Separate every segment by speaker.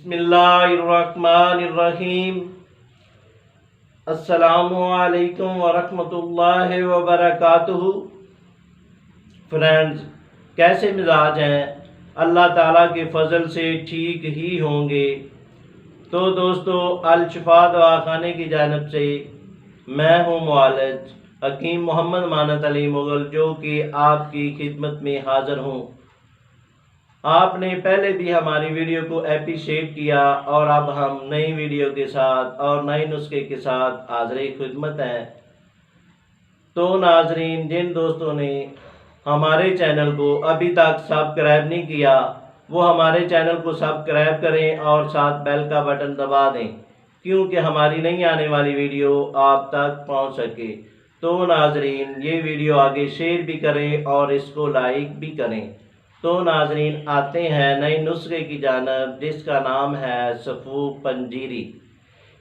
Speaker 1: बिस्मिल्लाहिर्रहमानिर्रहीम। अस्सलामुअलैकुम वरहमतुल्लाहि वबरकातुहू। फ्रेंड्स, कैसे मिजाज हैं? अल्लाह ताला के फ़ज़ल से ठीक ही होंगे। तो दोस्तों, अल शिफा दवा खाने की जानिब से मैं हूँ मुआलिज हकीम मोहम्मद मानत अली मुग़ल, जो कि आपकी खिदमत में हाज़िर हूँ। आपने पहले भी हमारी वीडियो को अप्रिशिएट किया और अब हम नई वीडियो के साथ और नए नुस्खे के साथ हाज़िर खिदमत हैं। तो नाजरीन, जिन दोस्तों ने हमारे चैनल को अभी तक सब्सक्राइब नहीं किया, वो हमारे चैनल को सब्सक्राइब करें और साथ बेल का बटन दबा दें, क्योंकि हमारी नई आने वाली वीडियो आप तक पहुंच सके। तो नाजरीन, ये वीडियो आगे शेयर भी करें और इसको लाइक भी करें। तो नाजरीन, आते हैं नए नुस्खे की जानब, जिसका नाम है सफूफ पंजरी।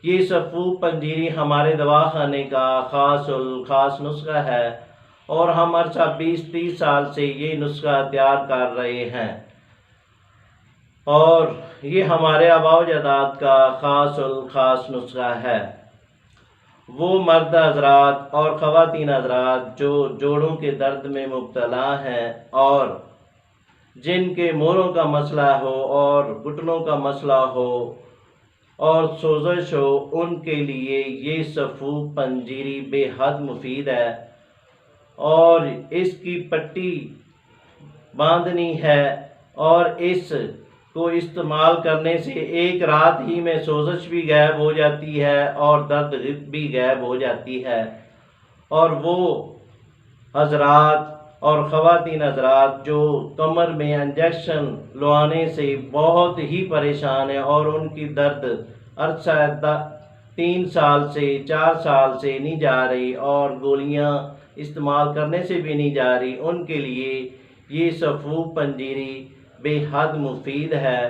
Speaker 1: ये सफूफ पंजरी हमारे दवा खाने का खास नुस्खा है और हम अरसा 20-30 साल से ये नुस्खा तैयार कर रहे हैं और ये हमारे आबाओ अजदाद का खास नुस्खा है। वो मर्द हजरात और ख़वातीन हजरात जो जोड़ों के दर्द में मुब्तला हैं और जिनके मोरों का मसला हो और घुटनों का मसला हो और सोजश हो, उनके लिए ये सफूफ पंजरी बेहद मुफीद है। और इसकी पट्टी बांधनी है और इस को इस्तेमाल करने से एक रात ही में सोजश भी गायब हो जाती है और दर्द भी गायब हो जाती है। और वो हजरात और ख़वातीन हजरात जो कमर में इंजेक्शन लवाने से बहुत ही परेशान है और उनकी दर्द अरसा 3 साल से 4 साल से नहीं जा रही और गोलियां इस्तेमाल करने से भी नहीं जा रही, उनके लिए ये सफूफ पंजरी बेहद मुफीद है।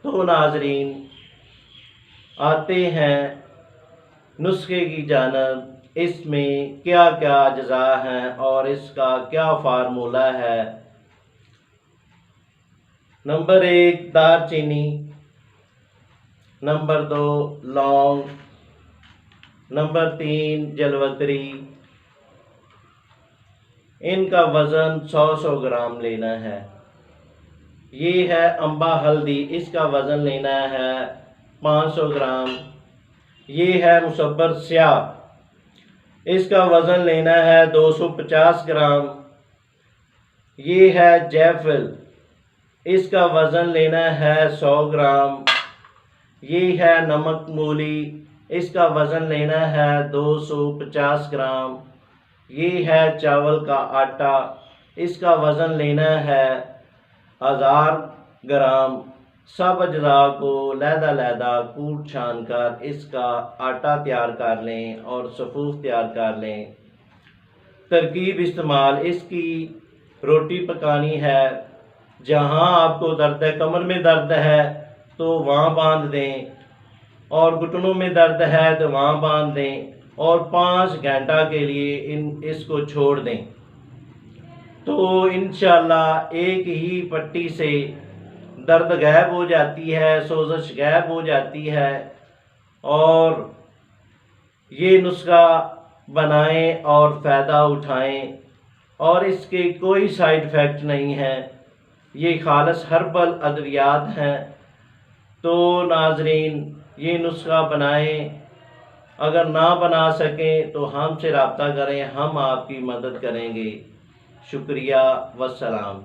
Speaker 1: तो नाजरीन, आते हैं नुस्खे की जानब। इसमें क्या क्या अज्जा हैं और इसका क्या फार्मूला है। नंबर 1 दालचीनी, नंबर 2 लौंग, नंबर 3 जलवतरी। इनका वज़न 100 ग्राम लेना है। ये है अम्बा हल्दी, इसका वज़न लेना है 500 ग्राम। ये है मुसब्बर स्याह, इसका वज़न लेना है 250 ग्राम। ये है जायफल, इसका वज़न लेना है 100 ग्राम। ये है नमक मूली, इसका वज़न लेना है 250 ग्राम। ये है चावल का आटा, इसका वज़न लेना है 1000 ग्राम। सब अज्जा को लहदा कूट छान कर इसका आटा तैयार कर लें और सफूफ तैयार कर लें। तरकीब इस्तेमाल, इसकी रोटी पकानी है। जहाँ आपको दर्द है, कमर में दर्द है तो वहाँ बांध दें और घुटनों में दर्द है तो वहाँ बांध दें और 5 घंटा के लिए इसको छोड़ दें। तो इंशाल्लाह एक ही पट्टी से दर्द गायब हो जाती है, सोजश गायब हो जाती है। और ये नुस्खा बनाएं और फ़ायदा उठाएं और इसके कोई साइड इफ़ेक्ट नहीं है। ये खालिस हर्बल अद्वियात हैं। तो नाजरीन, ये नुस्खा बनाएं। अगर ना बना सकें तो हमसे रब्ता करें, हम आपकी मदद करेंगे। शुक्रिया, वस्सलाम।